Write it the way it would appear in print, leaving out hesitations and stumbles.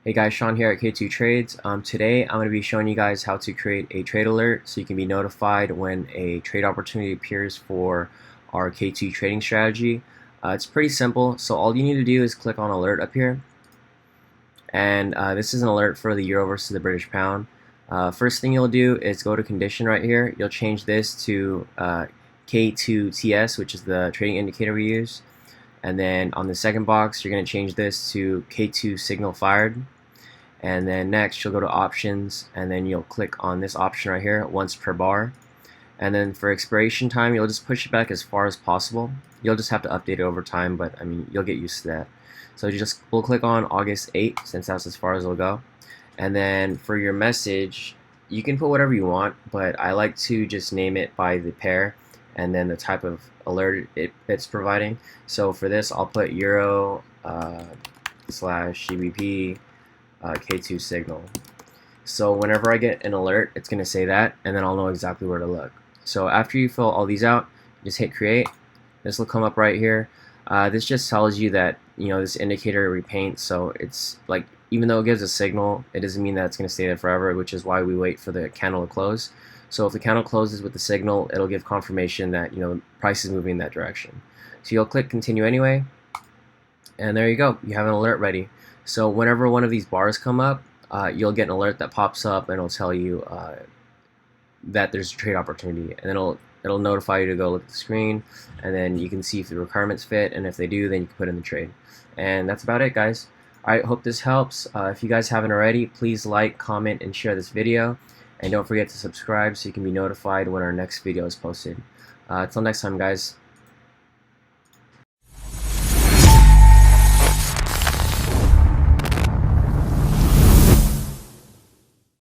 Hey guys, Sean here at K2 Trades. Today I'm going to be showing you guys how to create a trade alert so you can be notified when a trade opportunity appears for our K2 trading strategy. It's pretty simple, so all you need to do is click on alert up here, and this is an alert for the euro versus the British pound. First thing you'll do is go to condition right here. You'll change this to K2TS, which is the trading indicator we use. And then on the second box, you're going to change this to K2 signal fired. And then next, you'll go to options, and then you'll click on this option right here, once per bar. And then for expiration time, you'll just push it back as far as possible. You'll just have to update it over time, but I mean, you'll get used to that. So we'll click on August 8th, since that's as far as it'll go. And then for your message, you can put whatever you want, but I like to just name it by the pair and then the type of alert it's providing. So for this, I'll put Euro slash GBP K2 signal. So whenever I get an alert, it's going to say that, and then I'll know exactly where to look. So after you fill all these out, just hit create. This will come up right here. This just tells you that this indicator repaints, so it's like, even though it gives a signal, it doesn't mean that it's going to stay there forever, which is why we wait for the candle to close. So if the candle closes with the signal, it'll give confirmation that the price is moving in that direction. So you'll click continue anyway, and there you go. You have an alert ready. So whenever one of these bars come up, you'll get an alert that pops up, and it'll tell you that there's a trade opportunity, and then it'll notify you to go look at the screen, and then you can see if the requirements fit, and if they do, then you can put in the trade. And that's about it, guys. Alright, hope this helps. If you guys haven't already, please like, comment, and share this video. And don't forget to subscribe so you can be notified when our next video is posted. Until next time, guys.